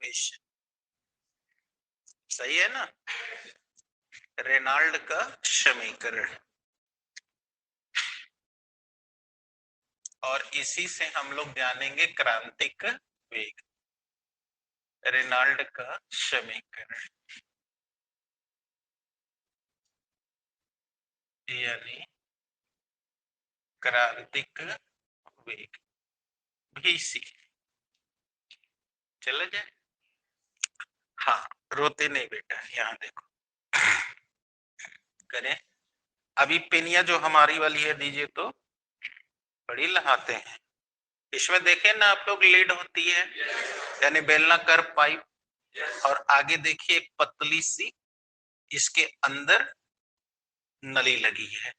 Equation. सही है ना? रेनॉल्ड का समीकरण। और इसी से हम लोग जानेंगे क्रांतिक वेग। रेनॉल्ड का समीकरण यानी क्रांतिक वेग VC। चले जाए। हाँ, रोते नहीं बेटा, यहाँ देखो करें। अभी पेनिया जो हमारी वाली है दीजिए, तो बड़ी लहाते हैं। इसमें देखें ना आप लोग, लीड होती है यानी बेलनाकार पाइप, और आगे देखिए एक पतली सी इसके अंदर नली लगी है।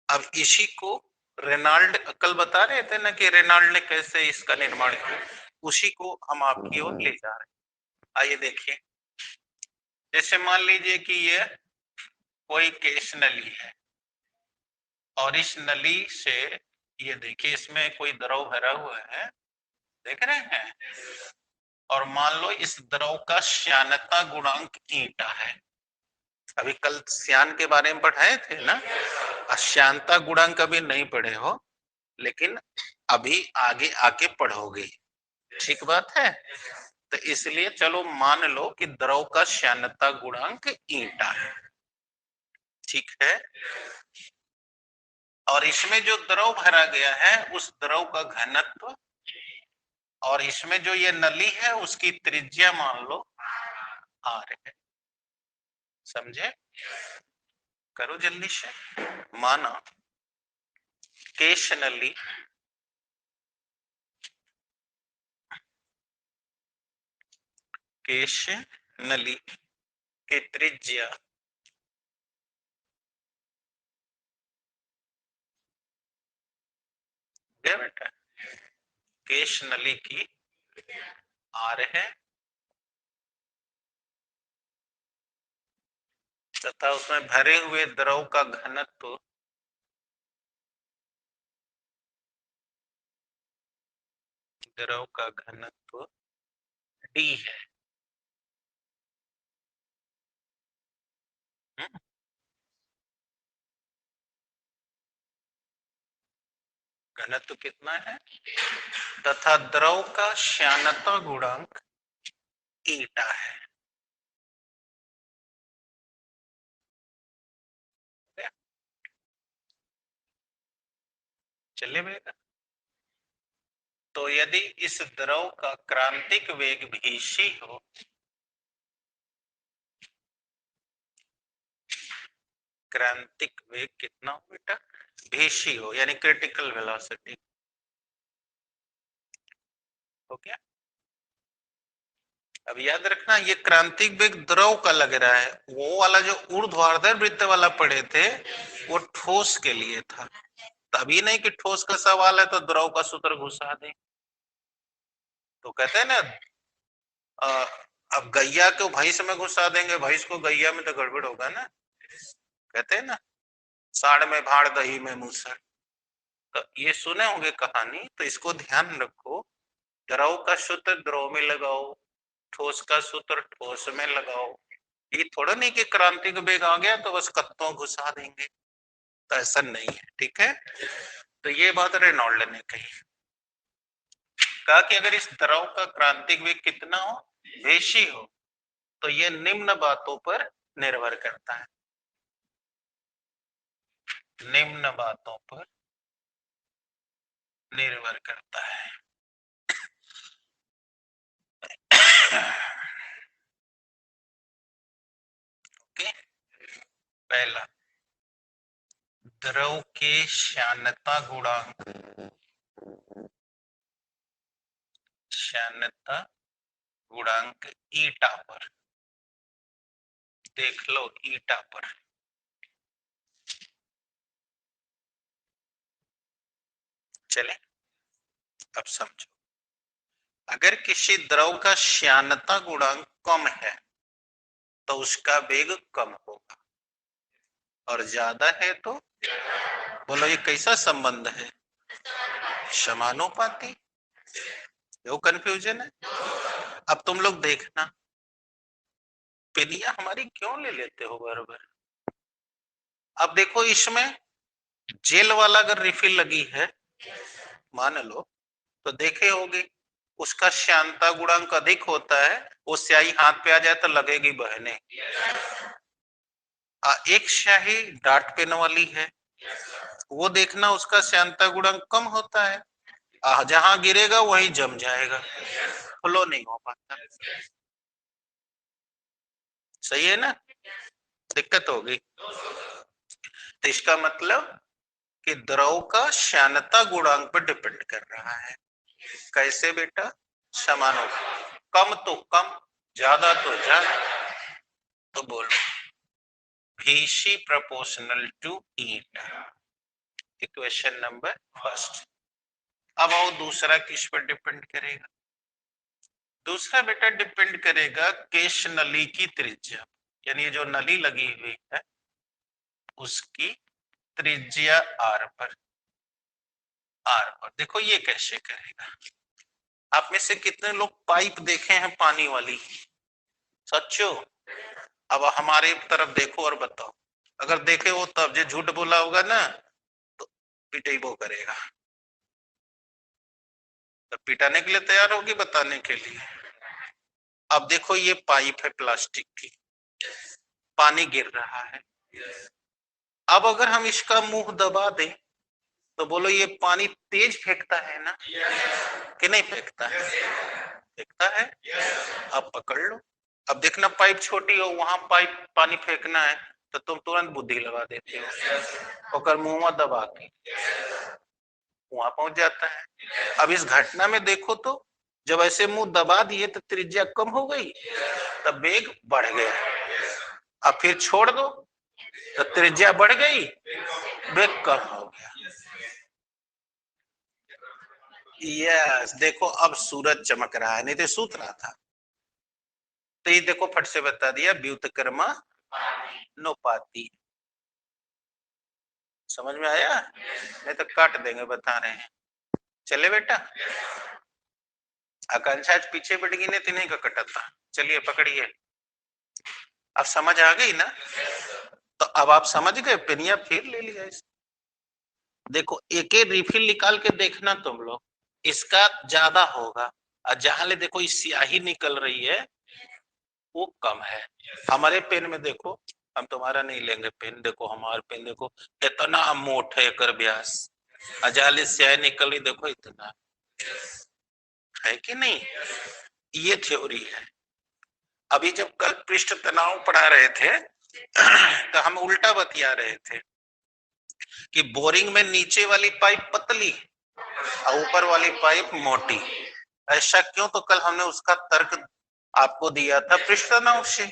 अब इसी को रेनॉल्ड कल बता रहे थे ना कि रेनॉल्ड ने कैसे इसका निर्माण किया, उसी को हम आपकी ओर ले जा रहे हैं। आइए देखिए, जैसे मान लीजिए कि ये कोई केस नली है और इस नली से ये देखिए इसमें कोई द्रव भरा हुआ है, देख रहे हैं। और मान लो इस द्रव का श्यानता गुणांक ईटा है। अभी कल श्यान के बारे में पढ़ाए थे ना, श्यानता गुणांक अभी नहीं पढ़े हो, लेकिन अभी आगे आके पढ़ोगे, ठीक बात है। तो इसलिए चलो मान लो कि द्रव का श्यानता गुणांक ईटा है, ठीक है। और इसमें जो द्रव भरा गया है उस द्रव का घनत्व, और इसमें जो ये नली है उसकी त्रिज्या मान लो R है। समझे? करो जल्दी से। माना केश नली की त्रिज्या क्या बेटा, केश नली की R है तथा उसमें भरे हुए द्रव का घनत्व D है। घनत्व कितना है? तथा द्रव का श्यानता गुणांक ईटा है। चलिए बेटा, तो यदि इस द्रव का क्रांतिक वेग VC हो, क्रांतिक वेग कितना हो बेटा? VC हो, यानी क्रिटिकल वेलोसिटी। हो गया? अब याद रखना, ये क्रांतिक वेग द्रव का लग रहा है, वो वाला जो ऊर्ध्वाधर वृत्त वाला पढ़े थे वो ठोस के लिए था। तभी नहीं कि ठोस का सवाल है तो द्रव का सूत्र घुसा दे। तो कहते हैं ना, अब गैया को भैंस में घुसा देंगे, भैंस को गैया में, तो गड़बड़ होगा ना। कहते हैं ना, साढ़ में भाड़ दही में मूसर। तो ये सुने होंगे कहानी, तो इसको ध्यान रखो। द्रव का सूत्र द्रव में लगाओ, ठोस का सूत्र ठोस में लगाओ। ये थोड़ा नहीं कि क्रांतिक वेग आ गया तो बस कत्तों घुसा देंगे, तो ऐसा नहीं है, ठीक है। तो ये बात रेनॉल्ड ने कही, कहा कि अगर इस द्रव का क्रांतिक वेग कितना हो, VC हो, तो ये निम्न बातों पर निर्भर करता है। निम्न बातों पर निर्भर करता है। ओके, पहला, द्रव के श्यानता गुणांक ईटा पर, देख लो ईटा पर। चले, अब समझो, अगर किसी द्रव का श्यानता गुणांक कम है तो उसका वेग कम होगा, और ज्यादा है तो, बोलो ये कैसा संबंध है? समानुपाती। वो कंफ्यूजन है। अब तुम लोग देखना, पेनिया हमारी क्यों ले लेते हो बार बार। अब देखो इसमें जेल वाला अगर रिफिल लगी है मान लो, तो देखे होगे उसका श्यानता गुणांक अधिक होता है, वो स्याही हाथ पे आ जाए तो लगेगी बहने। एक स्याही डार्ट पेन वाली है, वो देखना उसका श्यानता गुणांक कम होता है, जहां गिरेगा वहीं जम जाएगा, फ्लो नहीं हो पाता। सही है ना, दिक्कत होगी। तो इसका मतलब कि द्रव का श्यानता गुणांक पर डिपेंड कर रहा है। कैसे बेटा, समान हो, कम तो कम, ज्यादा तो ज्यादा। तो बोलो Vc proportional to eta, equation number first. अब आओ दूसरा किस पर डिपेंड करेगा। दूसरा बेटा डिपेंड करेगा केश नली की त्रिज्या, यानी जो नली लगी हुई है उसकी त्रिज्या आर पर। देखो ये कैसे करेगा। आप में से कितने लोग पाइप देखे हैं पानी वाली, सच्चो। अब हमारे तरफ देखो और बताओ, अगर देखे हो तब, जो झूठ बोला होगा ना तो पिटाई वो करेगा। तो पिटाने के लिए तैयार होगी बताने के लिए। अब देखो ये पाइप है प्लास्टिक की, पानी गिर रहा है। अब अगर हम इसका मुंह दबा दें तो बोलो ये पानी तेज फेंकता है ना कि नहीं फेंकता है, फेंकता है। अब पकड़ लो, अब देखना पाइप छोटी हो, वहां पाइप पानी फेंकना है तो तुम तुरंत बुद्धि लगा देते हो, और मुंह में दबा के वहां पहुंच जाता है। अब इस घटना में देखो तो जब ऐसे मुंह दबा दिए तो त्रिज्या कम हो गई, तब वेग बढ़ गया। अब फिर छोड़ दो तो त्रिज्या बढ़ गई, वेग कम हो गया। यस, देखो अब सूरज चमक रहा है, नहीं तो सूत रहा था। तो ये देखो फट से बता दिया, व्युत्क्रमा नोपाती। समझ में आया, नहीं तो काट देंगे, बता रहे हैं। चले बेटा, आकांक्षा आज पीछे बढ़ गई, नहीं तो नहीं का कटा था। चलिए पकड़िए, अब समझ आ गई ना। तो अब आप समझ गए, पेनिया फिर ले लिया इस। देखो एक एक रिफिल निकाल के देखना तुम लोग, इसका ज्यादा होगा, और जहां ले देखो इस स्याही निकल रही है वो कम है। हमारे पेन में देखो, हम तुम्हारा नहीं लेंगे पेन, देखो हमारा पेन देखो इतना मोटा है कर व्यास, अजाले स्याही निकल रही देखो इतना, है कि नहीं। ये थ्योरी है। अभी जब कल पृष्ठ तनाव पढ़ा रहे थे तो हम उल्टा बतिया रहे थे कि बोरिंग में नीचे वाली पाइप पतली और ऊपर वाली पाइप मोटी। ऐसा क्यों, तो कल हमने उसका तर्क आपको दिया था पृष्ठ तनाव से,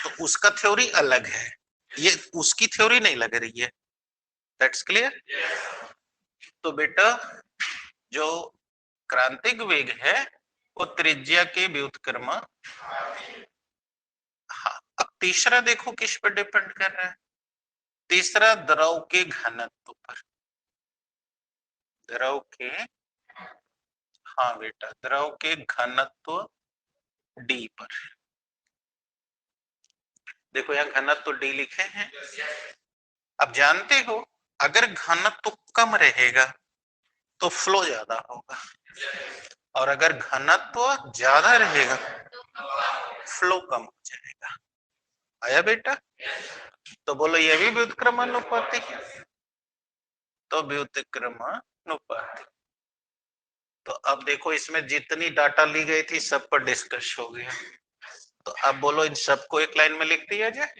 तो उसका थ्योरी अलग है, ये उसकी थ्योरी नहीं लग रही है। That's clear. तो बेटा जो क्रांतिक वेग है वो त्रिज्या के व्युत्क्रम। हाँ, अब तीसरा देखो किस पर डिपेंड कर रहा है। तीसरा द्रव के घनत्व पर, द्रव के, हाँ बेटा द्रव के घनत्व डी पर। देखो यहाँ घनत्व डी लिखे हैं। अब जानते हो अगर घनत्व कम रहेगा तो फ्लो ज्यादा होगा, और अगर घनत्व ज्यादा रहेगा फ्लो कम हो जाएगा। आया बेटा। तो बोलो ये भी व्युत्क्रमानुपाती है, तो व्युत्क्रमानुपाती। तो अब देखो इसमें जितनी डाटा ली गई थी सब पर डिस्कस हो गया, तो अब बोलो इन सबको एक लाइन में लिख दिया जाए।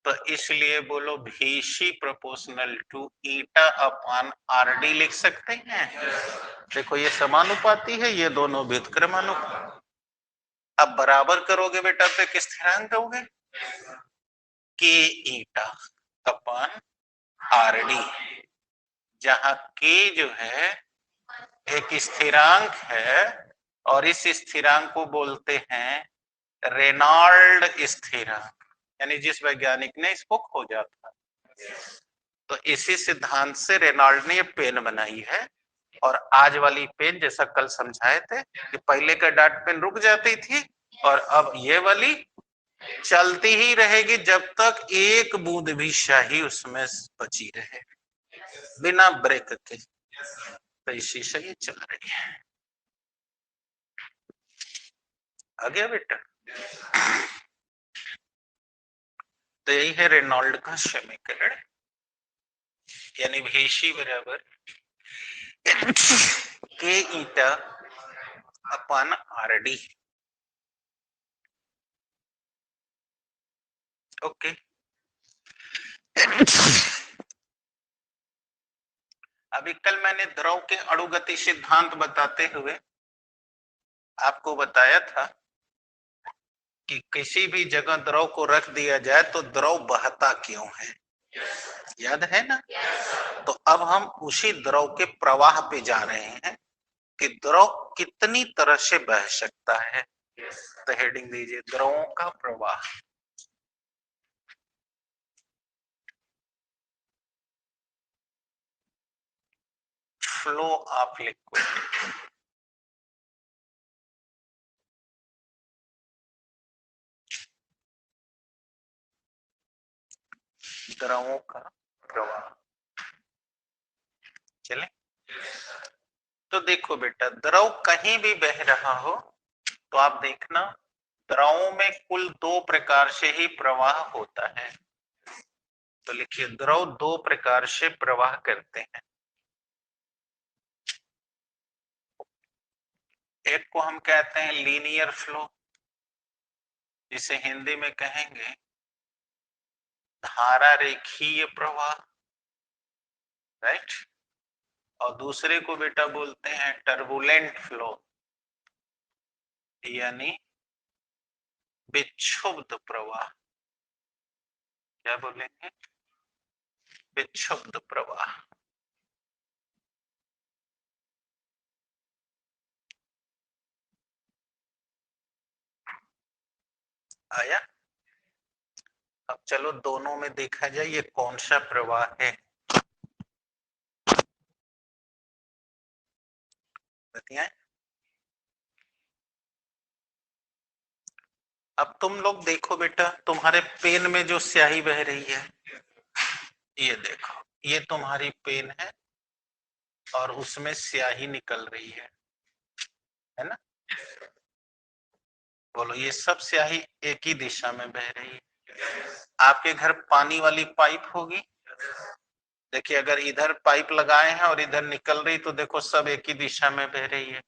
तो इसलिए बोलो Vc proportional to eta upon RD लिख सकते हैं। देखो ये समानुपाती है, ये दोनों व्युत्क्रमानुपाती। अब बराबर करोगे बेटा तो किस स्थिरांक दोगे, के ईटा अपॉन आरडी, जहां के जो है एक स्थिरांक है और इस स्थिरांक को बोलते हैं रेनॉल्ड स्थिरांक, यानी जिस वैज्ञानिक ने इसको खोजा था। तो इसी सिद्धांत से रेनॉल्ड ने ये पेन बनाई है, और आज वाली पेन जैसा कल समझाए थे कि पहले का डार्ट पेन रुक जाती थी और अब ये वाली चलती ही रहेगी जब तक एक बूंद भी स्याही उसमें बची रहे बिना ब्रेक के। तो इसी से ये चल रही है। आ गया बेटा? तो यही है रेनॉल्ड का समीकरण, यानी VC बराबर K ईटा अपन RD। ओके। अभी कल मैंने द्रव के अणुगति सिद्धांत बताते हुए आपको बताया था कि किसी भी जगह द्रव को रख दिया जाए तो द्रव बहता क्यों है, याद है ना? तो अब हम उसी द्रव के प्रवाह पे जा रहे हैं कि द्रव कितनी तरह से बह सकता है। तो हेडिंग दीजिए द्रवों का प्रवाह। Flow of liquid. द्रवों का प्रवाह। चले तो देखो बेटा, द्रव कहीं भी बह रहा हो तो आप देखना द्रवों में कुल दो प्रकार से ही प्रवाह होता है। तो लिखिए द्रव दो प्रकार से प्रवाह करते हैं। एक को हम कहते हैं लीनियर फ्लो, जिसे हिंदी में कहेंगे धारा रेखीय प्रवाह, राइट। और दूसरे को बेटा बोलते हैं टर्बुलेंट फ्लो, यानी विक्षुब्ध प्रवाह। क्या बोलेंगे? विक्षुब्ध प्रवाह। आया? अब चलो दोनों में देखा जाए ये कौन सा प्रवाह है, बताइए। अब तुम लोग देखो बेटा, तुम्हारे पेन में जो स्याही बह रही है, ये देखो, ये तुम्हारी पेन है और उसमें स्याही निकल रही है ना? बोलो, ये सब स्याही एक ही दिशा में बह रही है। आपके घर पानी वाली पाइप होगी, देखिए अगर इधर पाइप लगाए हैं और इधर निकल रही तो देखो सब एक ही दिशा में बह रही है।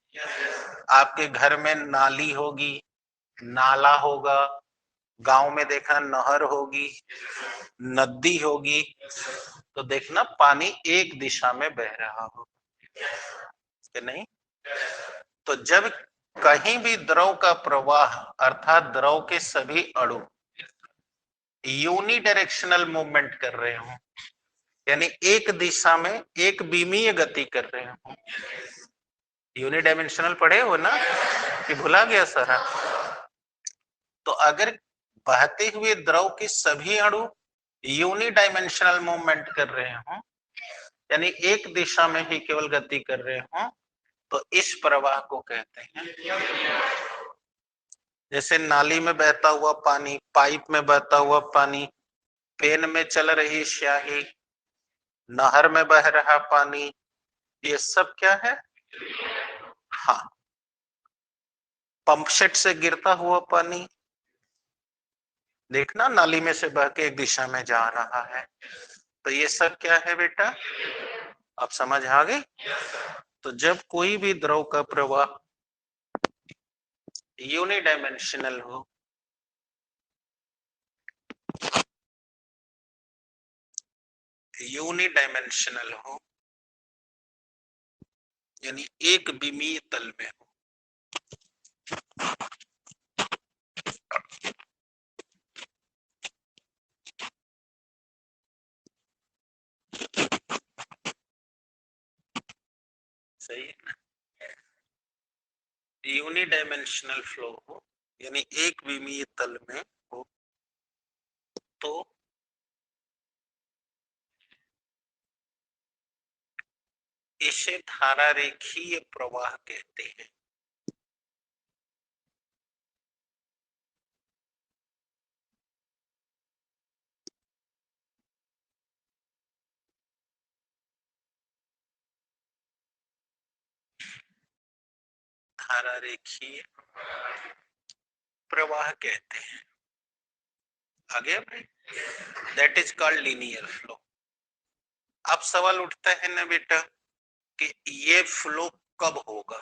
आपके घर में नाली होगी, नाला होगा, गांव में देखना नहर होगी, नदी होगी, तो देखना पानी एक दिशा में बह रहा हो कि नहीं? तो जब कहीं भी द्रव का प्रवाह अर्थात द्रव के सभी अणु यूनिडायरेक्शनल मूवमेंट कर रहे हो, यानी एक दिशा में एक विमीय गति कर रहे हो। यूनिडायमेंशनल पढ़े हो ना कि भुला गया सारा? तो अगर बहते हुए द्रव के सभी अणु यूनिडायमेंशनल मूवमेंट कर रहे हो, यानी एक दिशा में ही केवल गति कर रहे हो, तो इस प्रवाह को कहते हैं, जैसे नाली में बहता हुआ पानी, पाइप में बहता हुआ पानी, पेन में चल रही स्याही, नहर में बह रहा पानी, ये सब क्या है? हाँ। पंप सेट से गिरता हुआ पानी, देखना नाली में से बह के एक दिशा में जा रहा है, तो ये सब क्या है बेटा? अब समझ आ गई? तो जब कोई भी द्रव का प्रवाह यूनिडायमेंशनल हो, यूनिडायमेंशनल हो यानी एक विमीय तल में हो, सही है ना? यूनिडायमेंशनल फ्लो हो यानी एक विमीय तल में हो, तो इसे धारा रेखीय प्रवाह कहते हैं। धारा रेखीय प्रवाह कहते हैं। आगे भाई, that is called linear flow. अब सवाल उठता है ना बेटा कि ये फ्लो कब होगा,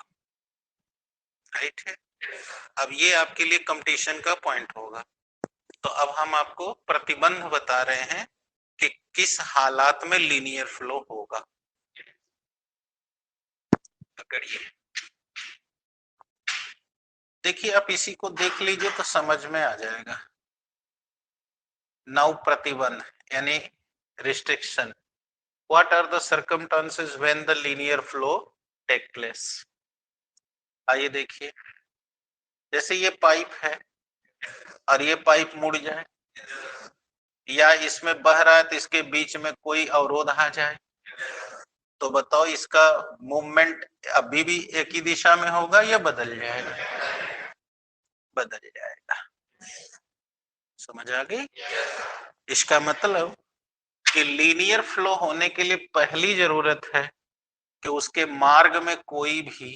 राइट है। अब ये आपके लिए कंपटीशन का पॉइंट होगा। तो अब हम आपको प्रतिबंध बता रहे हैं कि किस हालात में लीनियर फ्लो होगा। पकड़िए, देखिए आप इसी को देख लीजिए तो समझ में आ जाएगा। नाउ प्रतिबंध यानी restriction. What are the circumstances when the linear flow take place. आइए देखिए, जैसे ये पाइप है और ये पाइप मुड़ जाए या इसमें बह रहा है तो इसके बीच में कोई अवरोध आ जाए, तो बताओ इसका मूवमेंट अभी भी एक ही दिशा में होगा या बदल जाएगा? बदल जाएगा। समझ आ गई? इसका मतलब कि लीनियर फ्लो होने के लिए पहली जरूरत है कि उसके मार्ग में कोई भी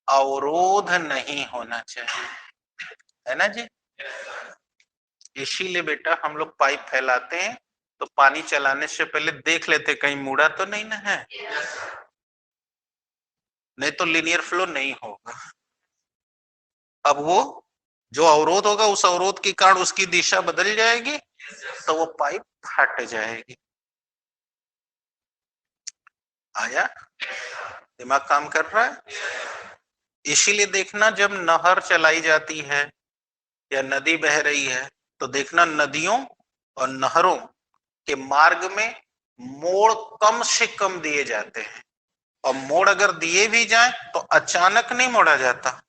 अवरोध नहीं होना चाहिए, है ना जी। इसीलिए बेटा हम लोग पाइप फैलाते हैं तो पानी चलाने से पहले देख लेते कहीं मुड़ा तो नहीं ना है, नहीं तो लीनियर फ्लो नहीं होगा। अब वो जो अवरोध होगा उस अवरोध के कारण उसकी दिशा बदल जाएगी तो वो पाइप फट जाएगी। आया, दिमाग काम कर रहा है। इसीलिए देखना जब नहर चलाई जाती है या नदी बह रही है तो देखना नदियों और नहरों के मार्ग में मोड़ कम से कम दिए जाते हैं, और मोड़ अगर दिए भी जाए तो अचानक नहीं मोड़ा जाता,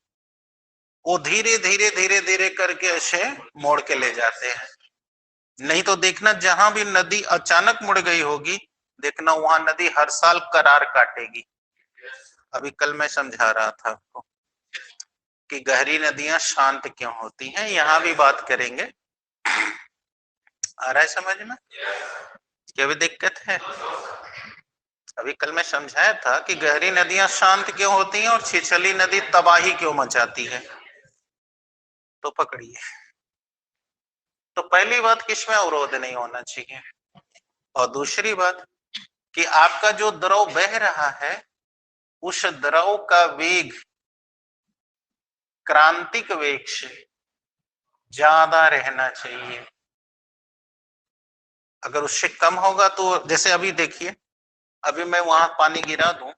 वो धीरे धीरे धीरे धीरे करके ऐसे मोड़ के ले जाते हैं। नहीं तो देखना जहां भी नदी अचानक मुड़ गई होगी, देखना वहां नदी हर साल करार काटेगी। अभी कल मैं समझा रहा था आपको कि गहरी नदियां शांत क्यों होती हैं, यहां भी बात करेंगे। आ रहा है समझ में? क्या भी दिक्कत है? अभी कल मैं समझाया था कि गहरी नदियां शांत क्यों होती हैं और छिछली नदी तबाही क्यों मचाती है। तो पकड़िए, तो पहली बात किसमें अवरोध नहीं होना चाहिए, और दूसरी बात कि आपका जो द्रव बह रहा है उस द्रव का वेग क्रांतिक वेग से ज्यादा रहना चाहिए। अगर उससे कम होगा तो जैसे अभी देखिए, अभी मैं वहां पानी गिरा दूं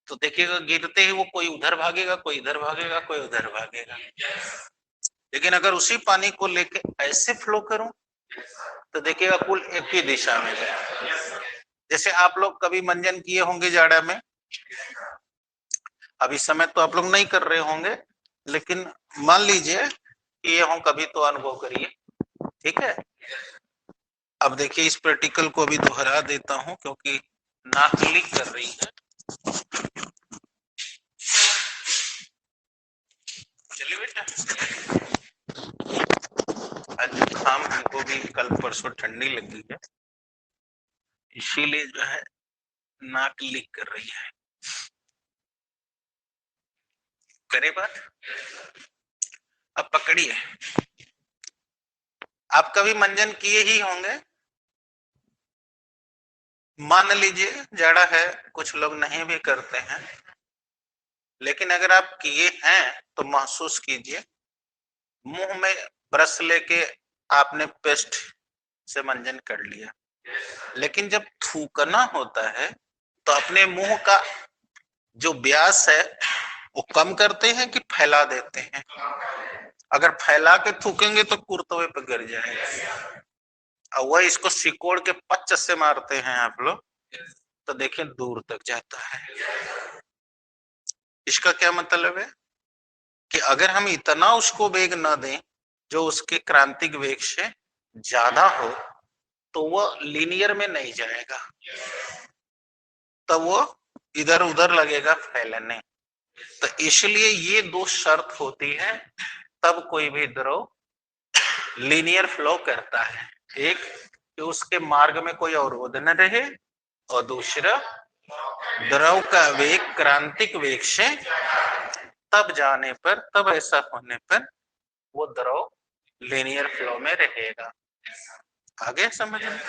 तो देखिएगा गिरते ही वो कोई उधर भागेगा, कोई इधर भागेगा, कोई उधर भागेगा। लेकिन अगर उसी पानी को लेके ऐसे फ्लो करूं तो देखिएगा कुल एक ही दिशा में जाए। जैसे आप लोग कभी मंजन किए होंगे जाड़ा में, अभी समय तो आप लोग नहीं कर रहे होंगे, लेकिन मान लीजिए कि ये हो, कभी तो अनुभव करिए, ठीक है। अब देखिए इस प्रैक्टिकल को अभी दोहरा देता हूं क्योंकि नाक लीक कर रही है। चलिए बेटा, आज जुकाम हमको भी कल परसों ठंडी लगी है, इसीलिए जो है नाक लीक कर रही है। करे बात, अब पकड़िए, आप कभी मंजन किए ही होंगे। मान लीजिए जाड़ा है, कुछ लोग नहीं भी करते हैं, लेकिन अगर आप किए हैं तो महसूस कीजिए मुंह में ब्रश लेके आपने पेस्ट से मंजन कर लिया, लेकिन जब थूकना होता है तो अपने मुंह का जो व्यास है वो कम करते हैं कि फैला देते हैं? अगर फैला के थूकेंगे तो कुर्तवे पे गिर जाएगा, और वह इसको सिकोड़ के पच्च से मारते हैं आप लोग तो देखिए दूर तक जाता है। इसका क्या मतलब है कि अगर हम इतना उसको वेग न दें जो उसके क्रांतिक वेग से ज्यादा हो तो वह लीनियर में नहीं जाएगा। तब वो इधर उधर लगेगा फैलने। तो इसलिए ये दो शर्त होती है तब कोई भी द्रव लीनियर फ्लो करता है। एक कि उसके मार्ग में कोई अवरोध न रहे, और दूसरा द्रव का वेग क्रांतिक वेग से तब जाने पर, तब ऐसा होने पर वो द्रव लीनियर फ्लो में रहेगा। आगे समझ में?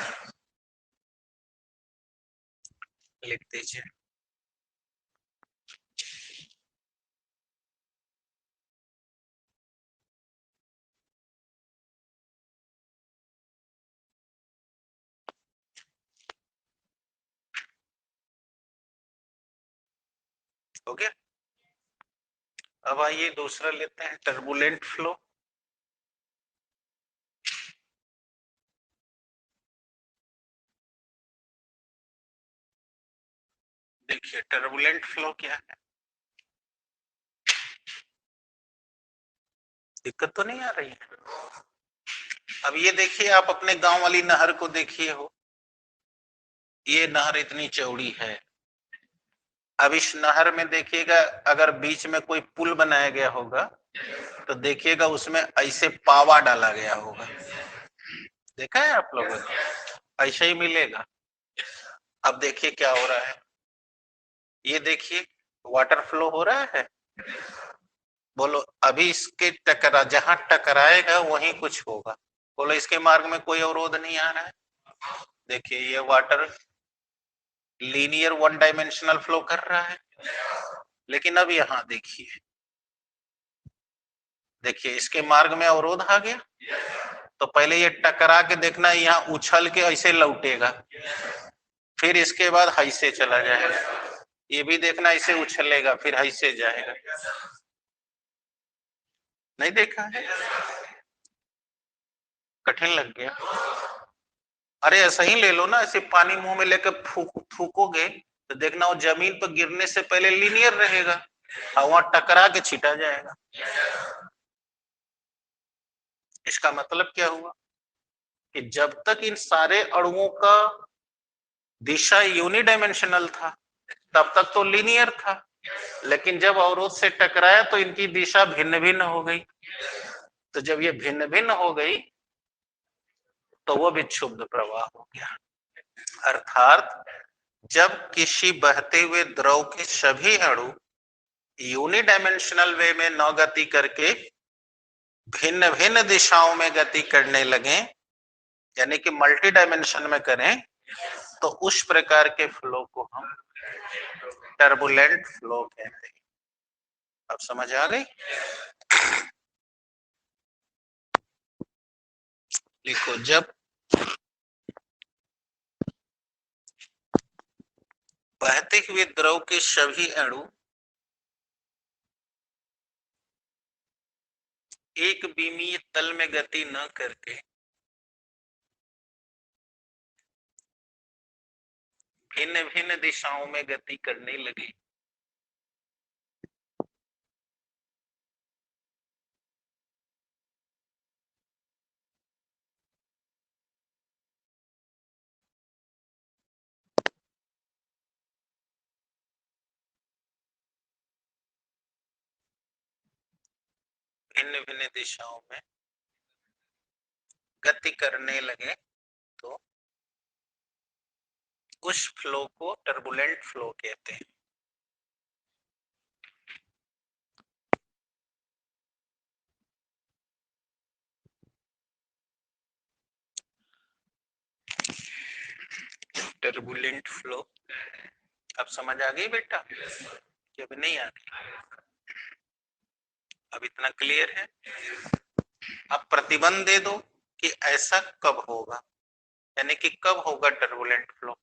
लिख दीजिए। हो गया। अब आइए दूसरा लेते हैं, टर्बुलेंट फ्लो। देखिए टर्बुलेंट फ्लो क्या है, दिक्कत तो नहीं आ रही है? अब ये देखिए, आप अपने गांव वाली नहर को देखिए हो, ये नहर इतनी चौड़ी है। अब इस नहर में देखिएगा, अगर बीच में कोई पुल बनाया गया होगा तो देखिएगा उसमें ऐसे पावा डाला गया होगा। देखा है आप लोगों ने? ऐसे ही मिलेगा। अब देखिए क्या हो रहा है, ये देखिए वाटर फ्लो हो रहा है। बोलो अभी इसके टकरा, जहां टकराएगा वहीं कुछ होगा। बोलो इसके मार्ग में कोई अवरोध नहीं आ रहा है। देखिए ये water linear one dimensional flow कर रहा है। लेकिन अब यहां देखिए, देखिए इसके मार्ग में अवरोध आ गया। तो पहले ये टकरा के देखना, यहाँ उछल के ऐसे लौटेगा, फिर इसके बाद ऐसे चला जाएगा। ये भी देखना ऐसे उछलेगा, फिर ऐसे जाएगा। नहीं देखा है? कठिन लग गया? अरे ऐसा ही ले लो ना, ऐसे पानी मुंह में लेकर थूकोगे तो देखना वो जमीन पर गिरने से पहले लीनियर रहेगा और वहां टकरा के छिटा जाएगा। इसका मतलब क्या हुआ कि जब तक इन सारे अणुओं का दिशा यूनिडायमेंशनल था तब तक तो लीनियर था, लेकिन जब अवरोध से टकराया तो इनकी दिशा भिन्न भिन्न हो गई। तो जब ये भिन्न भिन्न हो गई तो वो विक्षुब्ध प्रवाह हो गया। अर्थात जब किसी बहते हुए द्रव के सभी अणु यूनिडायमेंशनल वे में न गति करके भिन्न भिन्न दिशाओं में गति करने लगे, यानी कि मल्टी डायमेंशन में करें, तो उस प्रकार के फ्लो को हम टर्बुलेंट फ्लो कहते हैं। अब समझ आ गई? लिखो, जब बहते हुए द्रव के सभी अणु एक विमीय तल में गति न करके भिन्न भिन्न दिशाओं में गति करने लगे, भिन्न भिन्न दिशाओं में गति करने लगे, तो उस फ्लो को टर्बुलेंट फ्लो कहते हैं। टर्बुलेंट फ्लो अब समझ आ गई बेटा कि अभी नहीं आ गई? अब इतना क्लियर है? अब प्रतिबंध दे दो कि ऐसा कब होगा, यानी कि कब होगा टर्बुलेंट फ्लो।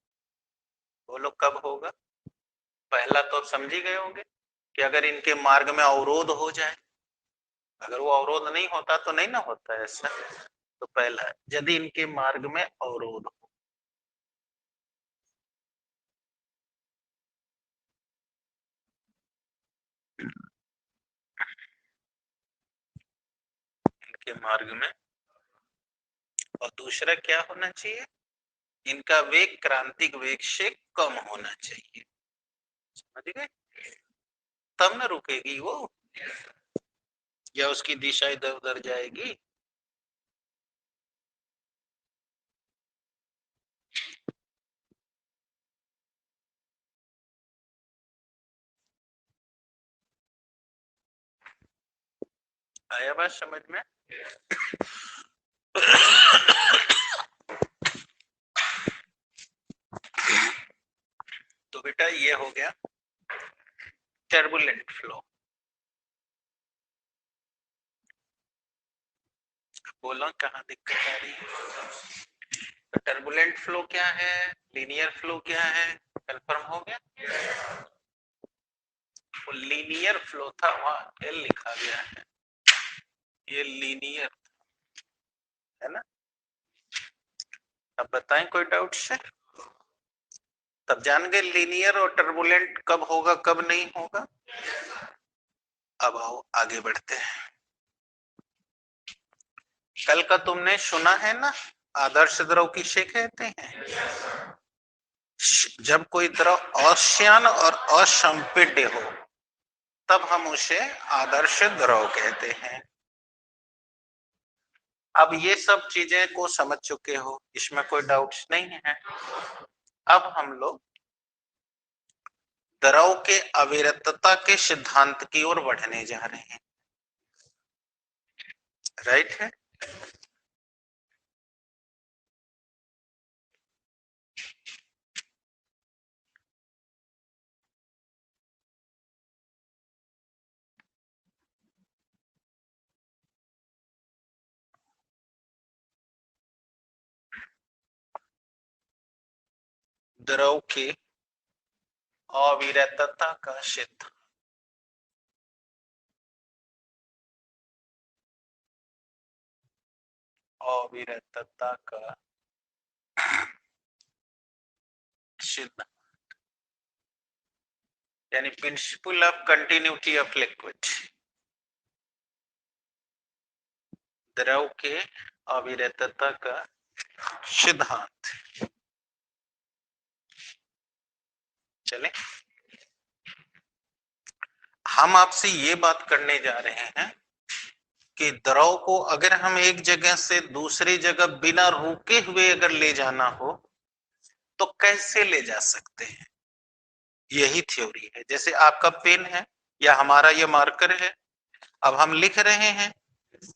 बोलो कब होगा? पहला तो आप समझ ही गए होंगे कि अगर इनके मार्ग में अवरोध हो जाए। अगर वो अवरोध नहीं होता तो नहीं ना होता ऐसा। तो पहला, यदि इनके मार्ग में अवरोध हो, इनके मार्ग में, और दूसरा क्या होना चाहिए इनका वेग क्रांतिक वेग से कम होना चाहिए, समझ गए? तब न रुकेगी वो, या उसकी दिशा इधर उधर जाएगी। आया बात समझ में? तो बेटा ये हो गया टर्बुलेंट फ्लो। बोलो कहाँ दिक्कत आ रही है? तो टर्बुलेंट फ्लो क्या है, लीनियर फ्लो क्या है, कंफर्म हो गया? वो लीनियर फ्लो था, वहां एल लिखा गया है, ये लीनियर है ना। अब बताएं कोई डाउट से? तब जान गए लीनियर और टर्बुलेंट कब होगा कब नहीं होगा। अब आओ आगे बढ़ते हैं। कल का तुमने सुना है ना, आदर्श द्रव किसे कहते हैं? जब कोई द्रव अश्यान और असंपीड्य हो तब हम उसे आदर्श द्रव कहते हैं। अब ये सब चीजें को समझ चुके हो, इसमें कोई डाउट्स नहीं है। अब हम लोग द्रव के अविरतता के सिद्धांत की ओर बढ़ने जा रहे हैं, राइट है? द्रव के अविरतता का सिद्धांत, अविरतता का सिद्धांत यानी principle of continuity of liquid, द्रव के अविरतता का सिद्धांत। चले, हम आपसे ये बात करने जा रहे हैं कि द्रव को अगर हम एक जगह से दूसरी जगह बिना रुके हुए अगर ले जाना हो तो कैसे ले जा सकते हैं, यही थ्योरी है। जैसे आपका पेन है या हमारा ये मार्कर है, अब हम लिख रहे हैं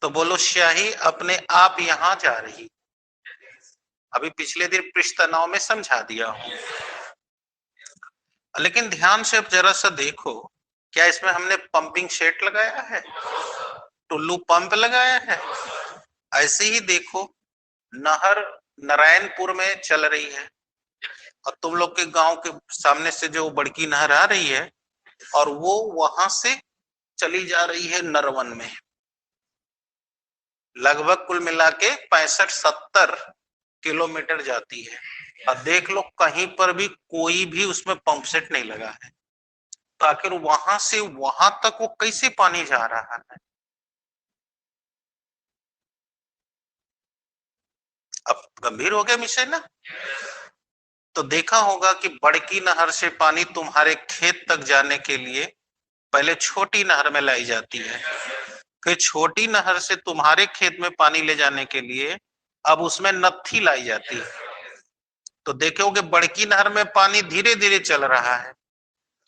तो बोलो स्याही अपने आप यहां जा रही, अभी पिछले दिन पृष्ठ तनाव में समझा दिया हूं, लेकिन ध्यान से अब जरा सा देखो, क्या इसमें हमने पंपिंग सेट लगाया है, टुल्लू पंप लगाया है? ऐसे ही देखो, नहर नारायणपुर में चल रही है और तुम लोग के गांव के सामने से जो बड़की नहर आ रही है और वो वहां से चली जा रही है नरवन में, लगभग कुल मिला के 65-70 किलोमीटर जाती है। और देख लो कहीं पर भी कोई भी उसमें पंप सेट नहीं लगा है, तो आखिर वहां से वहां तक वो कैसे पानी जा रहा है? अब गंभीर हो गया विषय ना। तो देखा होगा कि बड़की नहर से पानी तुम्हारे खेत तक जाने के लिए पहले छोटी नहर में लाई जाती है, फिर छोटी नहर से तुम्हारे खेत में पानी ले जाने के लिए अब उसमें नत्थी लाई जाती है। तो देखोगे बड़की नहर में पानी धीरे धीरे चल रहा है,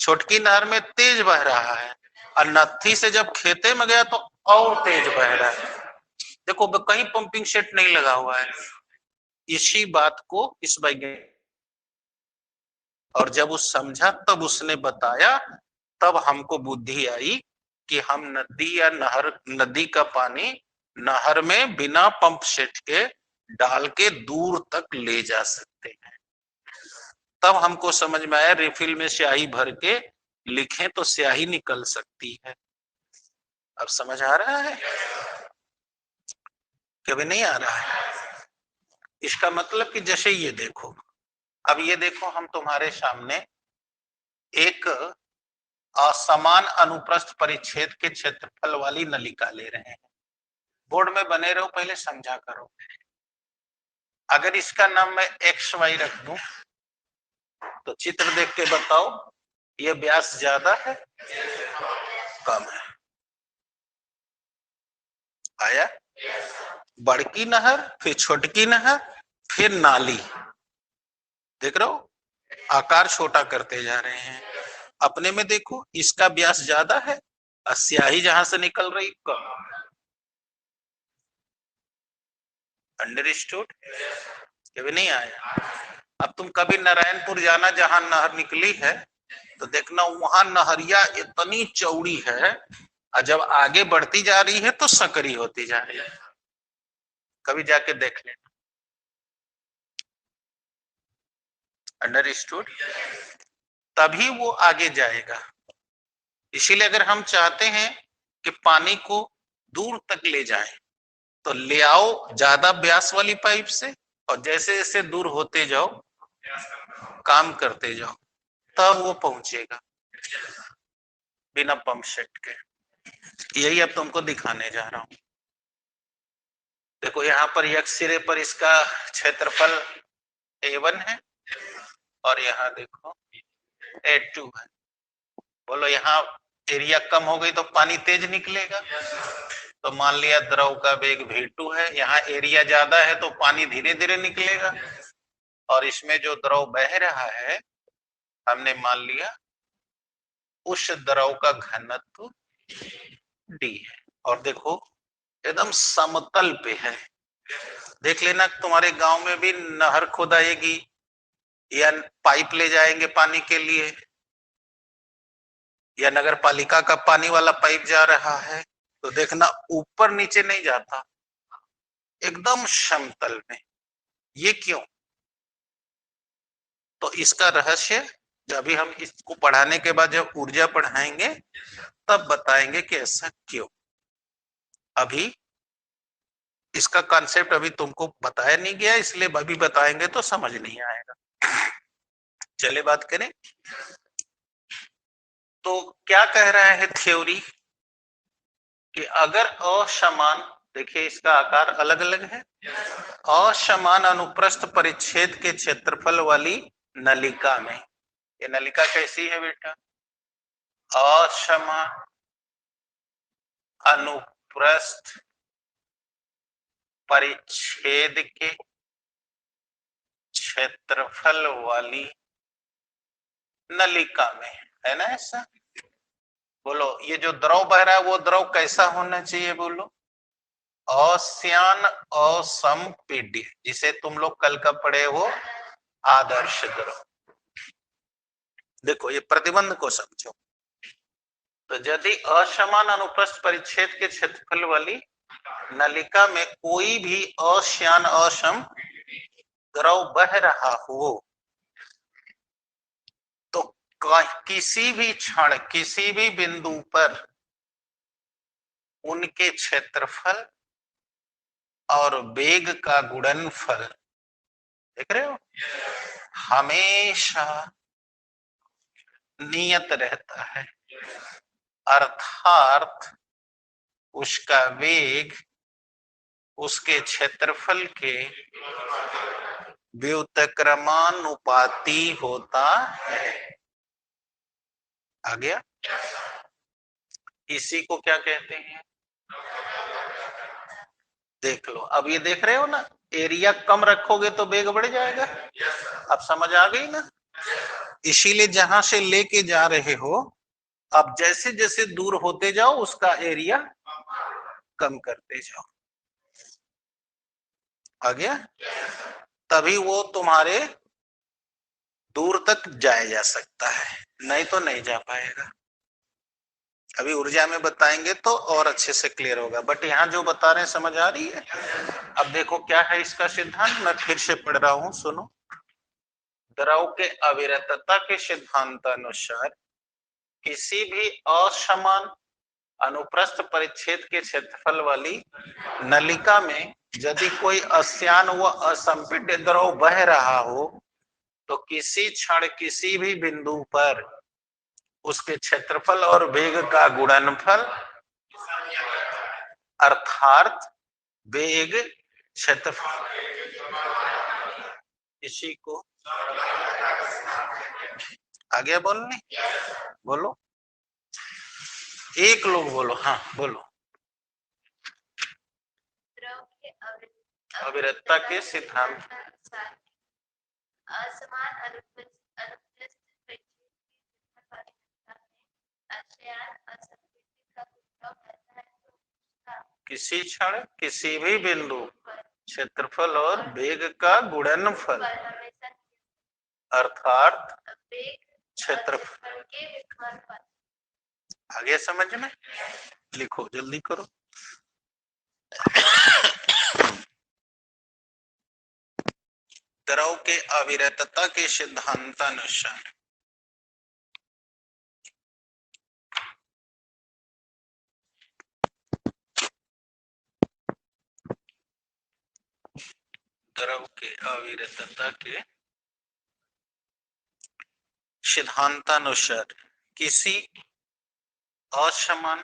छोटकी नहर में तेज बह रहा है, और नत्थी से जब खेते में गया तो और तेज बह रहा है। देखो कहीं पंपिंग सेट नहीं लगा हुआ है। इसी बात को इस वैज्ञानिक, और जब वो समझा तब उसने बताया, तब हमको बुद्धि आई कि हम नदी या नहर, नदी का पानी नहर में बिना पंप सेट के डाल के दूर तक ले जा सकते हैं। तब हमको समझ में आया रिफिल में स्याही भर के लिखें तो स्याही निकल सकती है। अब समझ आ रहा है? कभी नहीं आ रहा है? इसका मतलब कि जैसे ये देखो, अब ये देखो हम तुम्हारे सामने एक असमान अनुप्रस्थ परिच्छेद के क्षेत्रफल वाली नलिका ले रहे हैं। बोर्ड में बने रहो, पहले समझा करो। अगर इसका नाम मैं एक्स वाई रख दूं तो चित्र देख के बताओ ये व्यास ज्यादा है कम है? आया? बड़की नहर, फिर छोटकी नहर, फिर नाली। देख रहे हो आकार छोटा करते जा रहे हैं। अपने में देखो इसका व्यास ज्यादा है और स्याही जहां से निकल रही कम। अंडरस्टूड? ये भी नहीं आया? अब तुम कभी नारायणपुर जाना जहां नहर निकली है तो देखना वहां नहरिया इतनी चौड़ी है और जब आगे बढ़ती जा रही है तो सकरी होती जा रही है। कभी जाके देख लेना। अंडरस्टूड? तभी वो आगे जाएगा। इसीलिए अगर हम चाहते हैं कि पानी को दूर तक ले जाएं तो ले आओ ज्यादा व्यास वाली पाइप से और जैसे जैसे दूर होते जाओ काम करते जाओ तब वो पहुंचेगा बिना पंप सेट के। यही अब तुमको दिखाने जा रहा हूं। देखो यहाँ पर एक सिरे पर इसका क्षेत्रफल A1 है और यहाँ देखो A2 है। बोलो यहाँ एरिया कम हो गई तो पानी तेज निकलेगा। तो मान लिया द्रव का वेग V2 है, यहाँ एरिया ज्यादा है तो पानी धीरे धीरे निकलेगा। और इसमें जो द्रव बह रहा है हमने मान लिया उस द्रव का घनत्व D है। और देखो एकदम समतल पे है। देख लेना तुम्हारे गांव में भी नहर खोदाएगी या पाइप ले जाएंगे पानी के लिए या नगर पालिका का पानी वाला पाइप जा रहा है तो देखना ऊपर नीचे नहीं जाता, एकदम समतल में। ये क्यों? तो इसका रहस्य अभी हम इसको पढ़ाने के बाद जब ऊर्जा पढ़ाएंगे तब बताएंगे कि ऐसा क्यों। अभी इसका कॉन्सेप्ट अभी तुमको बताया नहीं गया इसलिए अभी बताएंगे तो समझ नहीं आएगा। चले बात करें। तो क्या कह रहा है थ्योरी कि अगर असमान, देखिए इसका आकार अलग अलग है, असमान अनुप्रस्थ परिच्छेद के क्षेत्रफल वाली नलिका में, ये नलिका कैसी है बेटा? असमान अनुप्रस्थ परिच्छेद के क्षेत्रफल वाली नलिका में, है ना ऐसा? बोलो ये जो द्रव बह रहा है वो द्रव कैसा होना चाहिए? बोलो अश्यान असंपीड्य, जिसे तुम लोग कल का पढ़े हो आदर्श द्रव। देखो ये प्रतिबंध को समझो। तो यदि असमान अनुप्रस्थ परिच्छेद के क्षेत्रफल वाली नलिका में कोई भी अश्यान असम द्रव बह रहा हो तो किसी भी क्षण किसी भी बिंदु पर उनके क्षेत्रफल और वेग का गुणनफल, देख रहे हो, हमेशा नियत रहता है। अर्थात उसका वेग उसके क्षेत्रफल के व्युत्क्रमानुपाती होता है। आ गया? इसी को क्या कहते हैं? देख लो, अब ये देख रहे हो ना, एरिया कम रखोगे तो वेग बढ़ जाएगा। अब समझ आ गई ना? इसीलिए जहां से लेके जा रहे हो अब जैसे जैसे दूर होते जाओ उसका एरिया कम करते जाओ। आ गया? तभी वो तुम्हारे दूर तक जाया जा सकता है, नहीं तो नहीं जा पाएगा। अभी ऊर्जा में बताएंगे तो और अच्छे से क्लियर होगा, बट यहाँ जो बता रहे हैं समझ आ रही है? अब देखो क्या है इसका सिद्धांत, मैं फिर से पढ़ रहा हूं, सुनो। द्रव के अविरतता के सिद्धांत अनुसार किसी भी असमान अनुप्रस्थ परिच्छेद के क्षेत्रफल वाली नलिका में यदि कोई अश्यान व असंपीड्य द्रव बह रहा हो तो किसी क्षण किसी भी बिंदु पर उसके क्षेत्रफल और वेग का गुणनफल, अर्थात वेग क्षेत्रफल किसी को आ गया बोलने? बोलो, एक लोग बोलो, हाँ बोलो। अविरतता के सिद्धांत असमान किसी क्षण किसी भी बिंदु क्षेत्रफल और वेग का गुणनफल अर्थात क्षेत्रफल के आगे समझ में? लिखो, जल्दी करो। द्रव के अविरतता के सिद्धांतानुसार द्रव के अविरतता के सिद्धांतानुसार किसी असमान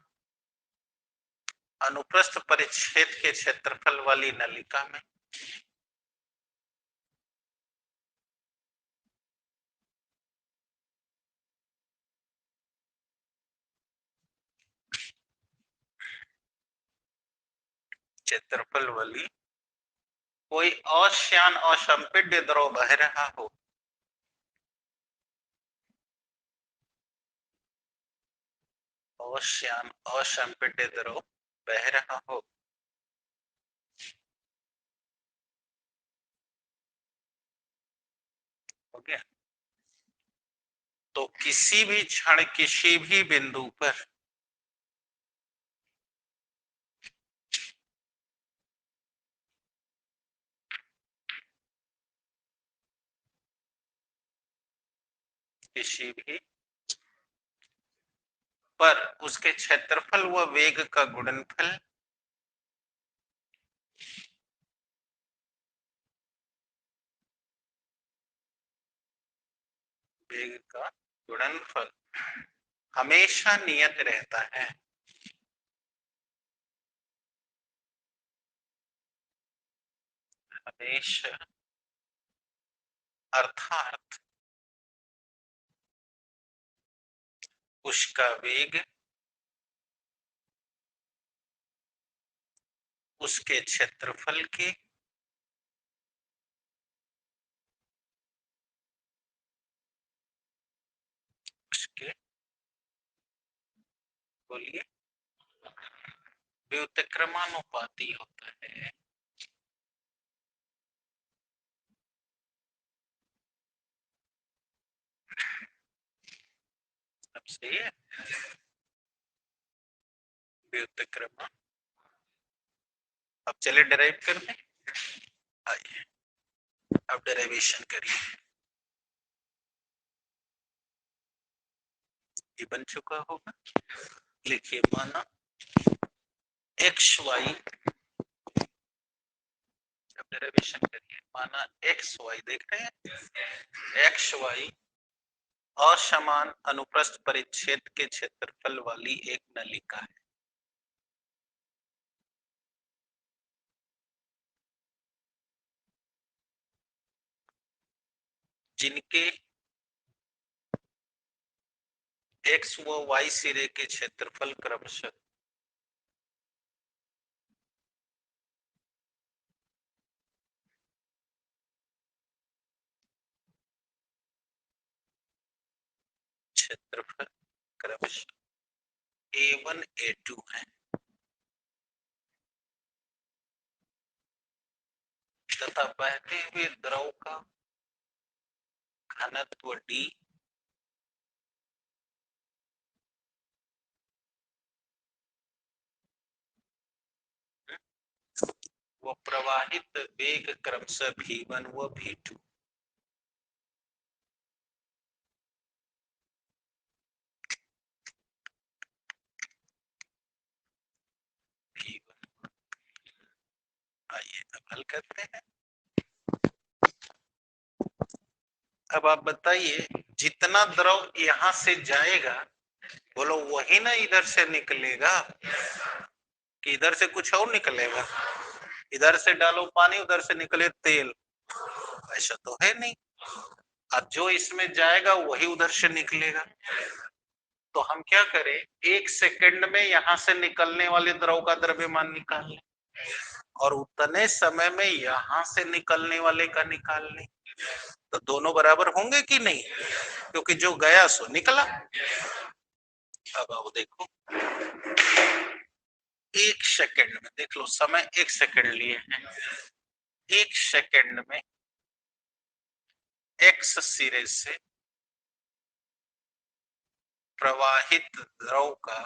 अनुप्रस्थ परिच्छेद के क्षेत्रफल वाली नलिका में क्षेत्रफल वाली कोई अश्यान असंपीड्य द्रव बह रहा हो, अश्यान असंपीड्य द्रव बह रहा हो, हो गया? तो किसी भी क्षण किसी भी बिंदु पर किसी भी पर उसके क्षेत्रफल व वेग का गुणनफल वेग का गुणनफल हमेशा नियत रहता है। हमेशा अर्थात उसका वेग उसके क्षेत्रफल के उसके बोलिए व्युत्क्रमानुपाती होता है। अब सही है, व्युत्क्रम। अब चले डेराइव करते हैं, आइए अब डेरिवेशन करिए। ये बन चुका होगा, लिखिए माना एक्स वाई, अब डेरिवेशन करिए, माना एक्स वाई, देख रहे हैं एक्स वाई असमान अनुप्रस्थ परिच्छेद के क्षेत्रफल वाली एक नलिका है। जिनके एक्स व वाई सिरे के क्षेत्रफल क्रमशः क्षेत्रफल क्रमशः A1 A2 है तथा बहते हुए द्रव का घनत्व D व प्रवाहित वेग क्रमशः V1 व V2 V1। आइए अब हल करते हैं। अब आप बताइए, जितना द्रव यहां से जाएगा, बोलो वही ना इधर से निकलेगा, कि इधर से कुछ और निकलेगा? इधर से डालो पानी, उधर से निकले तेल, ऐसा तो है नहीं। अब जो इसमें जाएगा वही उधर से निकलेगा। तो हम क्या करें, 1 सेकंड में यहां से निकलने वाले द्रव का द्रव्यमान निकाल लें और उतने समय में यहां से निकलने वाले का निकाल लें। तो दोनों बराबर होंगे कि नहीं, क्योंकि जो गया सो निकला। अब आओ देखो, 1 सेकंड में देख लो, समय 1 सेकंड लिए हैं। 1 सेकंड में एक्स सिरे से प्रवाहित द्रव का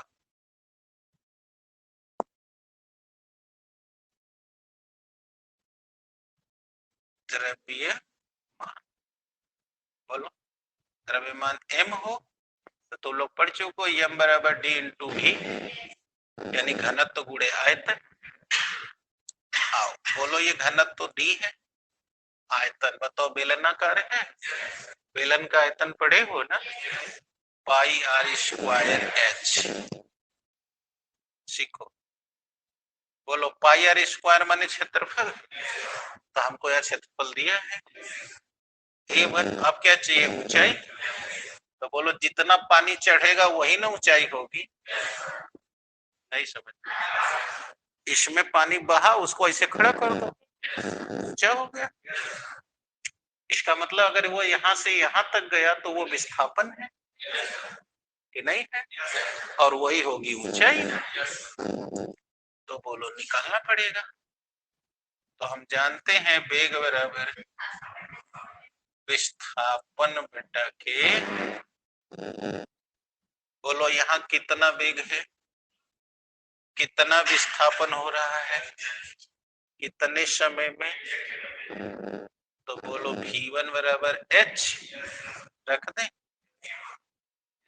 द्रव्यमान, बोलो द्रव्यमान m हो तो तुम लोग पढ़ चुको, m बराबर d इंटू भी, यानी घनत्व गुणे आयतन। आओ बोलो, ये घनत्व तो d है, आयतन बताओ बेलनाकार है, बेलन का आयतन पढ़े हो ना, पाई आर स्क्वायर एच। सीखो, बोलो पाई आर स्क्वायर माने क्षेत्रफल, तो हमको यह क्षेत्रफल दिया है। A1 अब क्या चाहिए, ऊंचाई। तो बोलो जितना पानी चढ़ेगा वही ना ऊंचाई होगी। नहीं समझ, इसमें पानी बहा, उसको ऐसे खड़ा कर दो, ऊंचा हो गया। इसका मतलब अगर वो यहां से यहां तक गया तो वो विस्थापन है कि नहीं है, और वही होगी ऊंचाई। तो बोलो निकालना पड़ेगा। तो हम जानते हैं वेग बराबर विस्थापन बटा के, बोलो यहाँ कितना वेग है, कितना विस्थापन हो रहा है, कितने समय में। तो बोलो v1 बराबर h रख दें।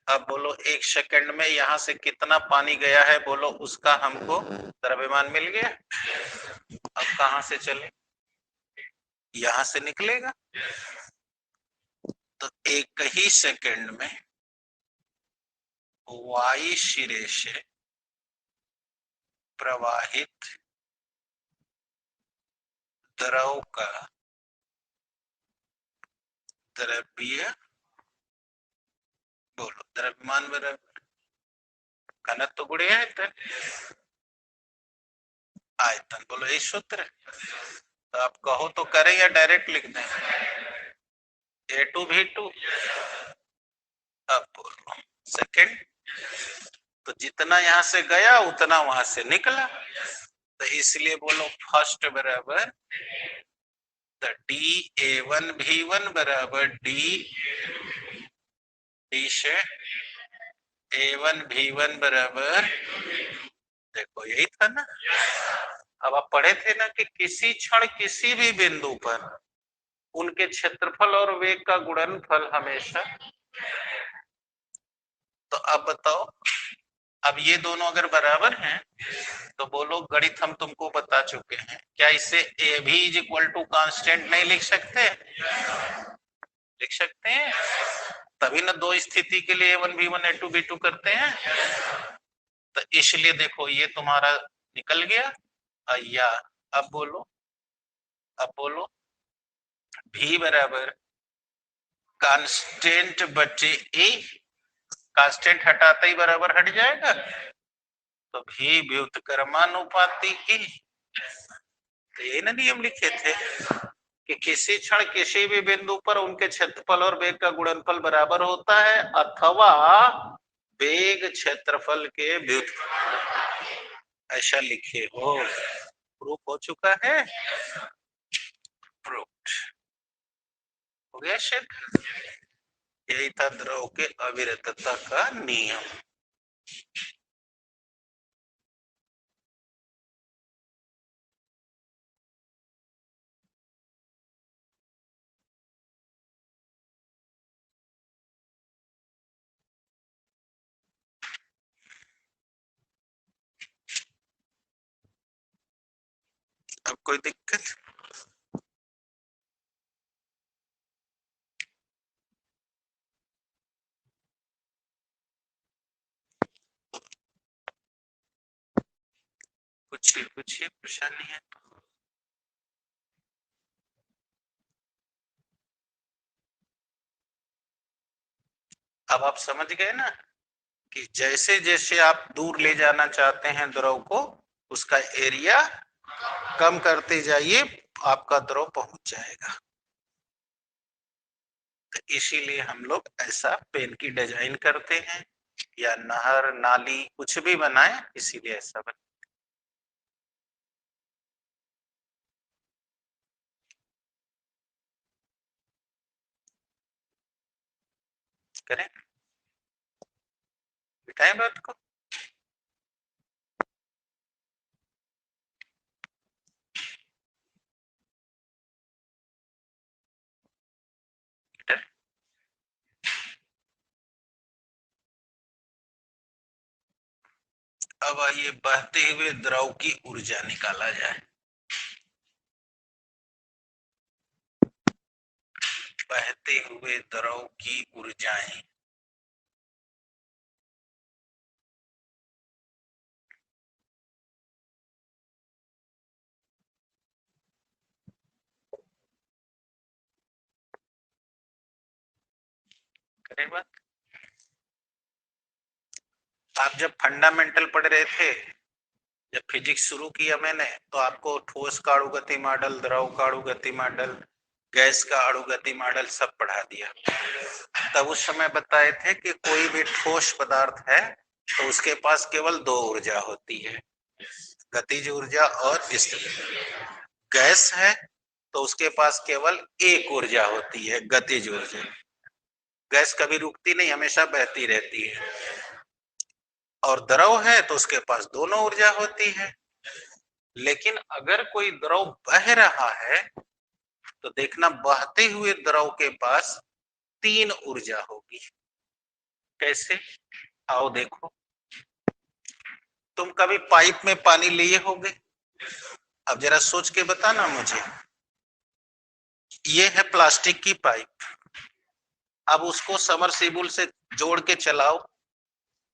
अब बोलो 1 सेकंड में यहां से कितना पानी गया है, बोलो उसका हमको द्रव्यमान मिल गया। अब कहां से चले, यहां से निकलेगा। तो एक ही सेकंड में y सिरे से प्रवाहित द्रव का द्रव्य, बोलो द्रव्यमान बराबर घनत्व गुणे आयतन, आयतन बोलो यही सूत्र है। तो आप कहो तो करें या डायरेक्ट लिख दें, A2V2। अब बोलो सेकंड, तो जितना यहां से गया उतना वहां से निकला, तो इसलिए बोलो फर्स्ट बराबर DA1V1 बराबर D से A1V1 बराबर, देखो यही था ना। अब आप पढ़े थे ना कि किसी क्षण किसी भी बिंदु पर उनके क्षेत्रफल और वेग का गुणनफल हमेशा। तो अब बताओ, अब ये दोनों अगर बराबर हैं तो बोलो, गणित हम तुमको बता चुके हैं, क्या इसे ए भी इज इक्वल टू कांस्टेंट नहीं लिख सकते, लिख सकते हैं। तभी ना दो स्थिति के लिए A1V1 A2V2 करते हैं। तो इसलिए देखो ये तुम्हारा निकल गया। या अब बोलो, अब बोलो v बराबर कांस्टेंट बचे ए, कांस्टेंट हटाते ही बराबर हट जाएगा, तो भी व्युत्क्रमानुपाती ही। तो यही ना नियम लिखे थे कि किसी क्षण किसी भी बिंदु पर उनके क्षेत्रफल और वेग का गुणनफल बराबर होता है, अथवा वेग क्षेत्रफल के व्युत्क्रम, ऐसा लिखे हो। प्रूफ हो चुका है, प्रूफ हो गया सिद्ध। यही था द्रव के अविरतता का नियम। अब कोई दिक्कत, पूछिए पूछिए, परेशानी है। अब आप समझ गए ना कि जैसे जैसे आप दूर ले जाना चाहते हैं द्रव को, उसका एरिया कम करते जाइए, आपका द्रव पहुंच जाएगा। तो इसीलिए हम लोग ऐसा पेन की डिजाइन करते हैं, या नहर नाली कुछ भी बनाए, इसीलिए ऐसा बना करें। बिठाएं बात को। अब आइए बहते हुए द्रव की ऊर्जा निकाला जाए। बहते हुए द्रव की ऊर्जाएं। करें बात। आप जब फंडामेंटल पढ़ रहे थे, जब फिजिक्स शुरू किया मैंने, तो आपको ठोस का अणुगति मॉडल, द्रव का अणुगति मॉडल, गैस का अणुगति मॉडल सब पढ़ा दिया। तब उस समय बताए थे कि कोई भी ठोस पदार्थ है तो उसके पास केवल दो ऊर्जा होती है, गतिज ऊर्जा और स्थितिज। गैस है तो उसके पास केवल एक ऊर्जा होती है, गतिज ऊर्जा। गैस कभी रुकती नहीं, हमेशा बहती रहती है। और द्रव है तो उसके पास दोनों ऊर्जा होती है। लेकिन अगर कोई द्रव बह रहा है तो देखना बहते हुए द्रव के पास तीन ऊर्जा होगी। कैसे? आओ देखो। तुम कभी पाइप में पानी लिए होगे? अब जरा सोच के बताना मुझे। ये है प्लास्टिक की पाइप। अब उसको समरसेबुल से जोड़ के चलाओ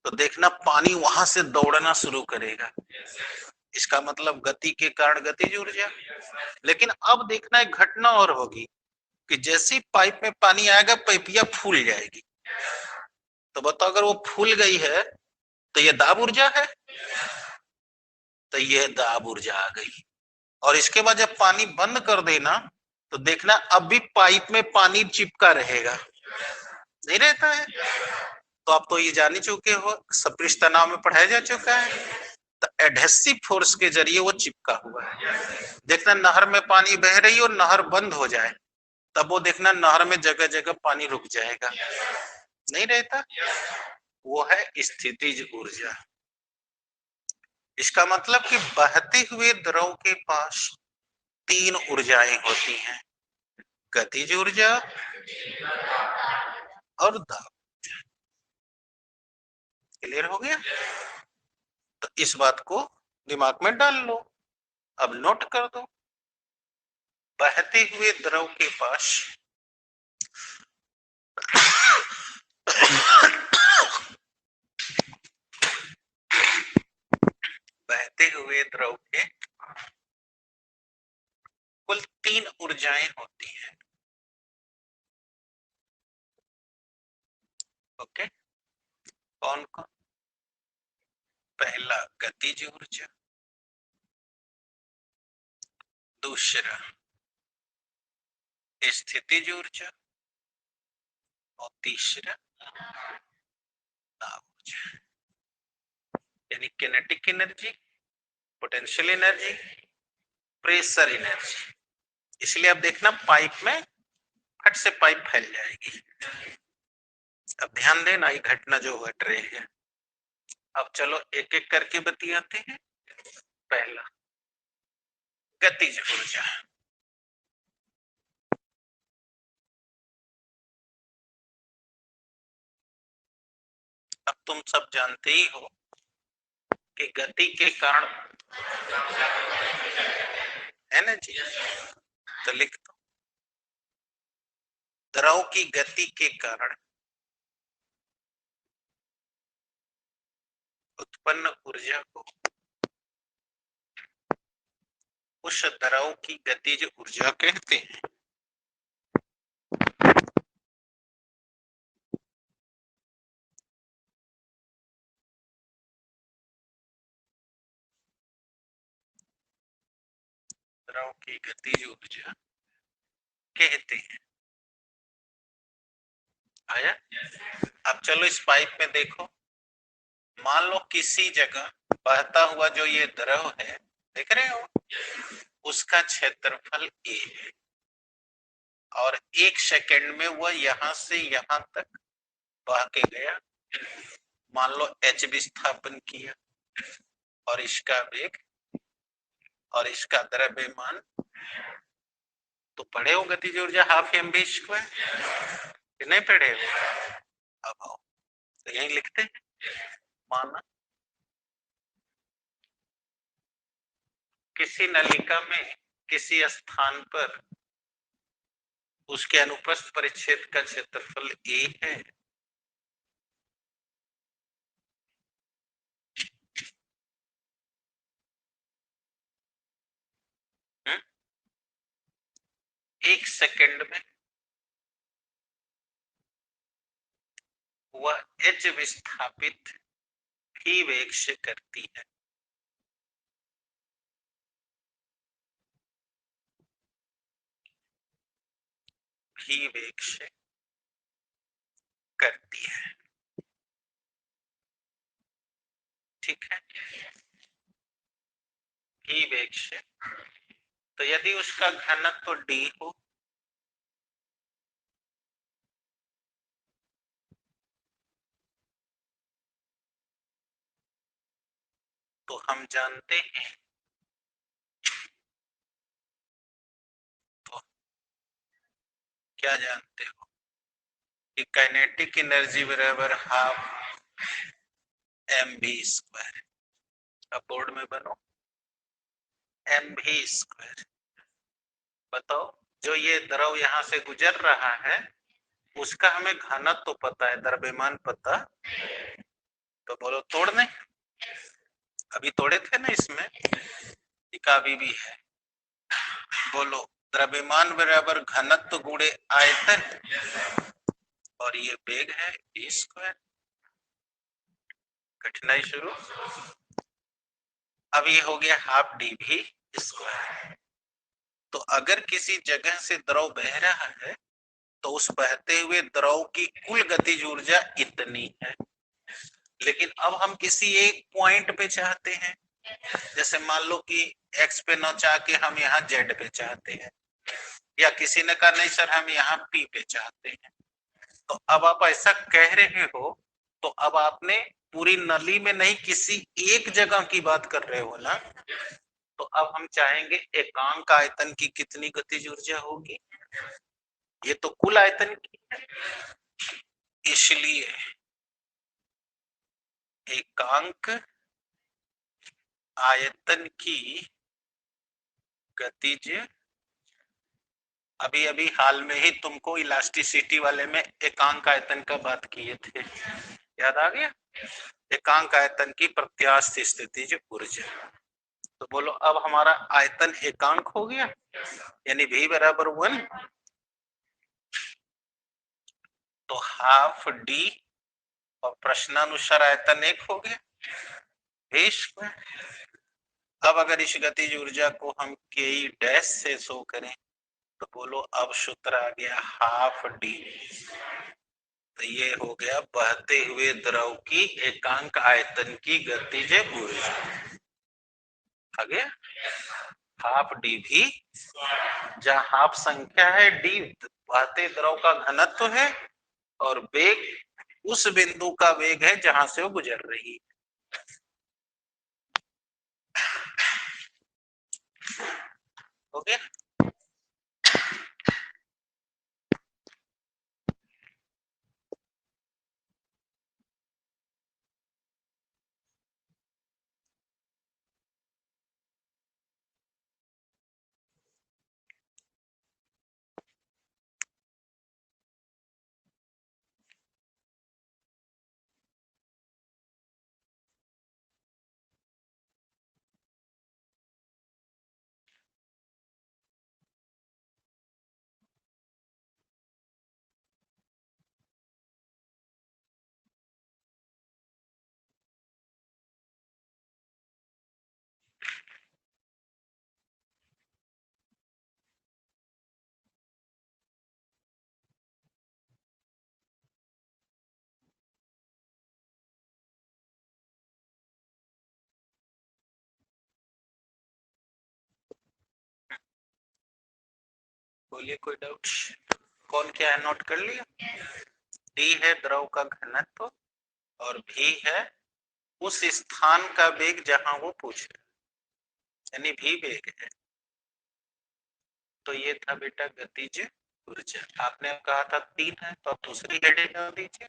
तो देखना पानी वहां से दौड़ना शुरू करेगा। इसका मतलब गति के कारण गतिज ऊर्जा। लेकिन अब देखना एक घटना और होगी कि जैसे ही पाइप में पानी आएगा, पाइपिया फूल जाएगी। तो बताओ, अगर वो फूल गई है तो ये दाब ऊर्जा है, तो ये दाब ऊर्जा आ गई। और इसके बाद जब पानी बंद कर देना तो देखना अब भी पाइप में पानी चिपका रहेगा, नहीं रहता है? तो आप तो ये जान ही चुके हो, सपृष्ठ तनाव में पढ़ाया जा चुका है। तो एडहेसिव फोर्स के जरिए वो चिपका हुआ है। देखना नहर में पानी बह रही हो, नहर बंद हो जाए, तब वो देखना नहर में जगह जगह पानी रुक जाएगा, नहीं रहता। वो है स्थितिज ऊर्जा। इसका मतलब कि बहते हुए द्रव के पास तीन ऊर्जाएं होती हैं, गतिज ऊर्जा और दाब। क्लियर हो गया? तो इस बात को दिमाग में डाल लो, अब नोट कर दो। बहते हुए द्रव के पास बहते हुए द्रव के कुल तीन ऊर्जाएं होती हैं। ओके, कौन कौन? पहला गतिज ऊर्जा, दूसरा स्थितिज ऊर्जा, और तीसरा दाब ऊर्जा। यानी kinetic energy, potential energy, pressure energy. इसलिए अब देखना पाइप में फट से पाइप फैल जाएगी। अब ध्यान देना, ये घटना जो घट रही है। अब चलो एक एक करके बतियाते हैं। पहला गतिज ऊर्जा। अब तुम सब जानते ही हो कि गति के कारण है ना जी, तो लिख दो। द्रव की गति के कारण उत्पन्न ऊर्जा को उस द्रव की गतिज ऊर्जा कहते हैं। द्रव की गतिज ऊर्जा कहते हैं। आया? अब चलो इस पाइप में देखो, मान लो किसी जगह बहता हुआ जो ये द्रव है, देख रहे हो, उसका क्षेत्रफल a है और 1 सेकंड में वह यहां से यहां तक बह के गया। मान लो h विस्थापन किया और इसका वेग और इसका द्रव्यमान, तो पढ़े हो गतिज ऊर्जा हाफ mv स्क्वायर, नहीं पढ़े हो? अब आओ तो यही लिखते हैं। माना किसी नलिका में किसी स्थान पर उसके अनुप्रस्थ परिच्छेद का क्षेत्रफल a है। हुँ? 1 सेकंड में वह h विस्थापित v वेग से करती है। v वेग से करती है, ठीक है, v वेग से। तो यदि उसका घनत्व d हो तो हम जानते हैं, तो क्या जानते हो कि काइनेटिक एनर्जी बराबर हाफ mv स्क्वायर। अब बोर्ड में बनो, mv स्क्वायर। बताओ, जो ये द्रव यहां से गुजर रहा है उसका हमें घनत्व तो पता है, द्रव्यमान पता, तो बोलो तोड़ने, अभी तोड़े थे ना इसमें, एक अभी भी है। बोलो, द्रव्यमान बराबर घनत्व गुणे आयतन और ये वेग है v स्क्वायर। कठिनाई शुरू। अब ये हो गया हाफ डी भी स्क्वायर। तो अगर किसी जगह से द्रव बह रहा है तो उस बहते हुए द्रव की कुल गतिज ऊर्जा इतनी है। लेकिन अब हम किसी एक पॉइंट पे चाहते हैं, जैसे मान लो कि x पे न चाह के हम यहाँ z पे चाहते हैं, या किसी ने कहा नहीं सर हम यहाँ p पे चाहते हैं। तो अब आप ऐसा कह रहे हो तो अब आपने पूरी नली में नहीं, किसी एक जगह की बात कर रहे हो ना। तो अब हम चाहेंगे एकांक आयतन की कितनी गतिज ऊर्जा होगी, ये तो कुल आयतन की है, इसलिए एकांक आयतन की गतिज, अभी अभी हाल में ही तुमको इलास्टिसिटी वाले में एकांक आयतन का बात किए थे, याद आ गया? एकांक आयतन की प्रत्यास्थ स्थितिज ऊर्जा। तो बोलो अब हमारा आयतन एकांक हो गया, यानी v बराबर 1, तो हाफ डी और प्रश्नानुसार आयतन 1 हो गया v स्क्वायर। अब अगर इस गतिज ऊर्जा को हम के डैश से शो करें तो बोलो अब सूत्र आ गया हाफ डी। तो ये हो गया बहते हुए द्रव की एकांक आयतन की गतिज ऊर्जा। आ गया हाफ डी भी, जहां हाफ संख्या है, डी बहते द्रव का घनत्व है और वेग उस बिंदु का वेग है जहां से वो गुजर रही है। हो गया? बोलिए कोई डाउट? कौन क्या है नोट कर लिया? डी है द्रव का घनत्व और भी है उस स्थान का वेग जहां वो पूछ रहे, यानी भी वेग है। तो ये था बेटा गतिज ऊर्जा। आपने कहा था 3 है, तो आप दूसरी हेडिंग डाल दीजिए।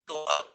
तो अब